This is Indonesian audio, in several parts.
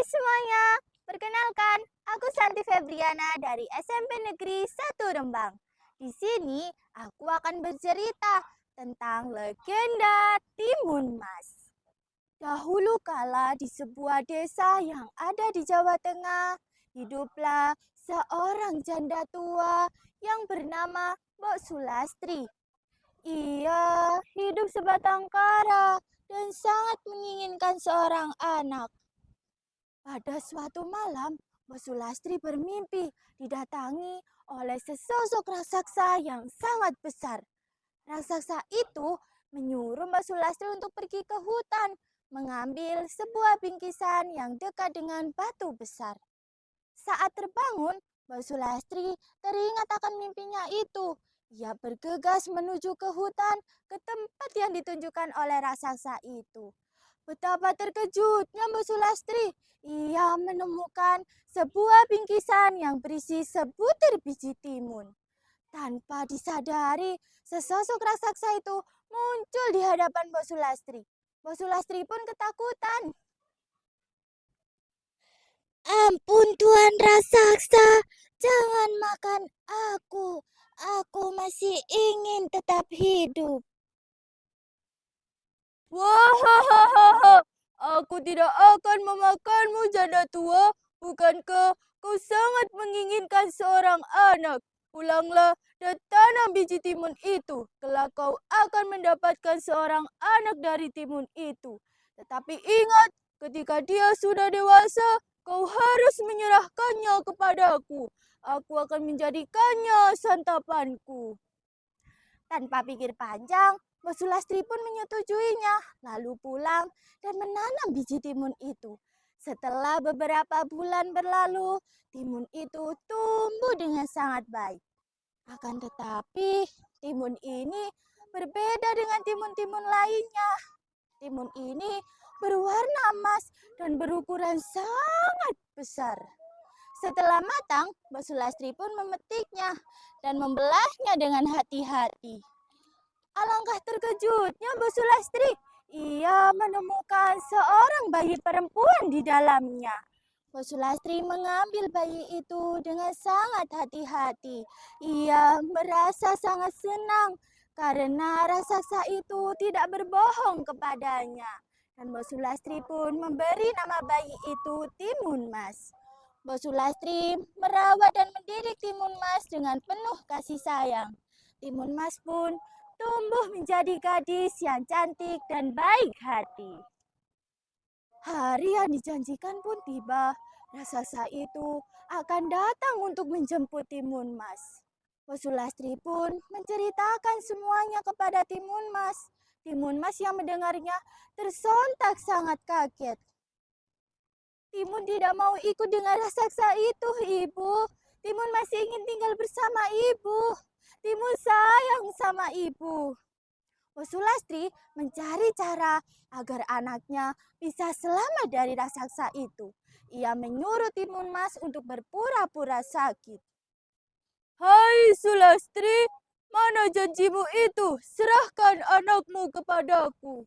semuanya, perkenalkan, aku Santi Febriana dari SMP Negeri 1 Rembang. Di sini aku akan bercerita tentang legenda Timun Mas. Dahulu kala di sebuah desa yang ada di Jawa Tengah, hiduplah seorang janda tua yang bernama Mbok Sulastri. Ia hidup sebatang kara dan sangat menginginkan seorang anak. Pada suatu malam, Mbak Sulastri bermimpi didatangi oleh sesosok raksasa yang sangat besar. Raksasa itu menyuruh Mbak Sulastri untuk pergi ke hutan, mengambil sebuah bingkisan yang dekat dengan batu besar. Saat terbangun, Mbak Sulastri teringat akan mimpinya itu. Ia bergegas menuju ke hutan, ke tempat yang ditunjukkan oleh raksasa itu. Betapa terkejutnya Mbak Sulastri. Ia menemukan sebuah bingkisan yang berisi sebutir biji timun. Tanpa disadari, sesosok raksasa itu muncul di hadapan Mbak Sulastri. Mbak Sulastri pun ketakutan. Ampun Tuan raksasa, jangan makan aku. Aku masih ingin tetap hidup. Wahahaha, aku tidak akan memakanmu janda tua. Bukankah kau sangat menginginkan seorang anak? Pulanglah dan tanam biji timun itu. Kelak kau akan mendapatkan seorang anak dari timun itu. Tetapi ingat, ketika dia sudah dewasa, kau harus menyerahkannya kepadaku. Aku akan menjadikannya santapanku. Tanpa pikir panjang, Mbak Sulastri pun menyetujuinya, lalu pulang dan menanam biji timun itu. Setelah beberapa bulan berlalu, timun itu tumbuh dengan sangat baik. Akan tetapi, timun ini berbeda dengan timun-timun lainnya. Timun ini berwarna emas dan berukuran sangat besar. Setelah matang, Mbak Sulastri pun memetiknya dan membelahnya dengan hati-hati. Alangkah terkejutnya Mbak Sulastri. Ia menemukan seorang bayi perempuan di dalamnya. Mbak Sulastri mengambil bayi itu dengan sangat hati-hati. Ia merasa sangat senang karena raksasa itu tidak berbohong kepadanya. Dan Mbak Sulastri pun memberi nama bayi itu Timun Mas. Mbak Sulastri merawat dan mendidik Timun Mas dengan penuh kasih sayang. Timun Mas pun tumbuh menjadi gadis yang cantik dan baik hati. Hari yang dijanjikan pun tiba. Raksasa itu akan datang untuk menjemput Timun Mas. Mbak Sulastri pun menceritakan semuanya kepada Timun Mas. Timun Mas yang mendengarnya tersontak sangat kaget. Timun tidak mau ikut dengan raksasa itu, Ibu. Timun masih ingin tinggal bersama Ibu. Timun sayang sama Ibu. Mbak Sulastri mencari cara agar anaknya bisa selamat dari raksasa itu. Ia menyuruh Timun Mas untuk berpura-pura sakit. Hai Sulastri, mana janjimu itu? Serahkan anakmu kepadaku.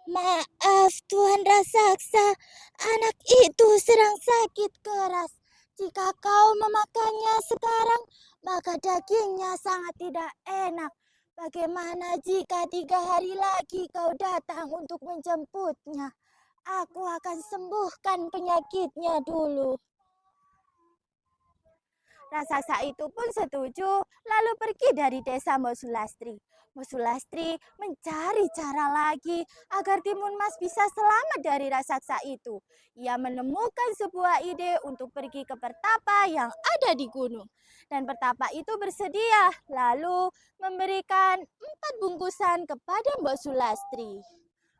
Maaf Tuan raksasa, anak itu sedang sakit keras. Jika kau memakannya sekarang, maka dagingnya sangat tidak enak. Bagaimana jika 3 hari lagi kau datang untuk menjemputnya? Aku akan sembuhkan penyakitnya dulu. Raksasa itu pun setuju, lalu pergi dari desa Mbok Sulastri. Mbok Sulastri mencari cara lagi agar Timun Mas bisa selamat dari raksasa itu. Ia menemukan sebuah ide untuk pergi ke pertapa yang ada di gunung. Dan pertapa itu bersedia, lalu memberikan 4 bungkusan kepada Mbok Sulastri.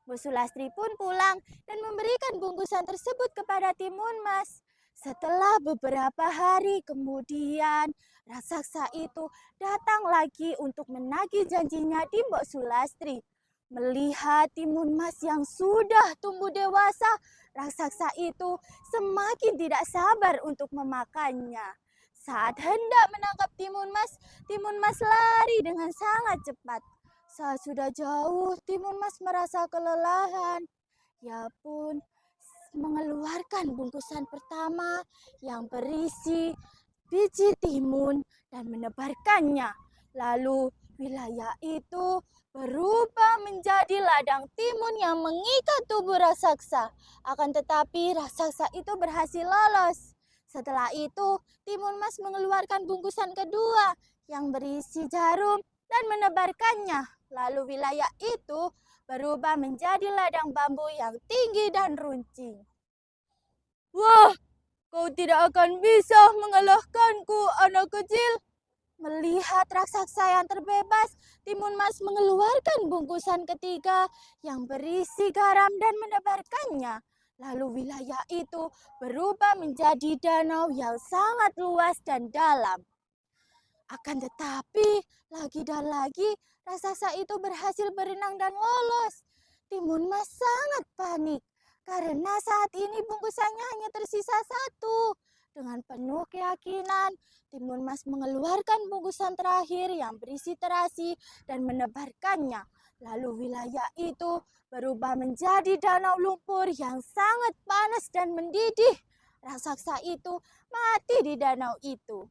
Mbok Sulastri pun pulang dan memberikan bungkusan tersebut kepada Timun Mas. Setelah beberapa hari kemudian, raksasa itu datang lagi untuk menagih janjinya di Mbok Sulastri. Melihat Timun Mas yang sudah tumbuh dewasa, raksasa itu semakin tidak sabar untuk memakannya. Saat hendak menangkap Timun Mas lari dengan sangat cepat. Saat sudah jauh, Timun Mas merasa kelelahan. Ia pun mengeluarkan bungkusan pertama yang berisi biji timun dan menebarkannya. Lalu wilayah itu berubah menjadi ladang timun yang mengikat tubuh raksasa. Akan tetapi raksasa itu berhasil lolos. Setelah itu, Timun Mas mengeluarkan bungkusan kedua yang berisi jarum dan menebarkannya. Lalu wilayah itu berubah menjadi ladang bambu yang tinggi dan runcing. Wah, kau tidak akan bisa mengalahkanku, anak kecil. Melihat raksasa yang terbebas, Timun Mas mengeluarkan bungkusan ketiga yang berisi garam dan menebarkannya. Lalu wilayah itu berubah menjadi danau yang sangat luas dan dalam. Akan tetapi, lagi dan lagi, raksasa itu berhasil berenang dan lolos. Timun Mas sangat panik karena saat ini bungkusannya hanya tersisa satu. Dengan penuh keyakinan, Timun Mas mengeluarkan bungkusan terakhir yang berisi terasi dan menebarkannya. Lalu wilayah itu berubah menjadi danau lumpur yang sangat panas dan mendidih. Raksasa itu mati di danau itu.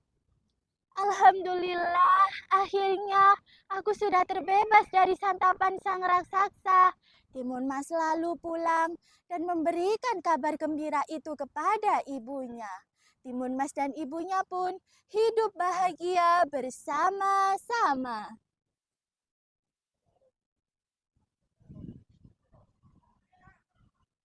Alhamdulillah, akhirnya aku sudah terbebas dari santapan sang raksasa. Timun Mas lalu pulang dan memberikan kabar gembira itu kepada ibunya. Timun Mas dan ibunya pun hidup bahagia bersama-sama.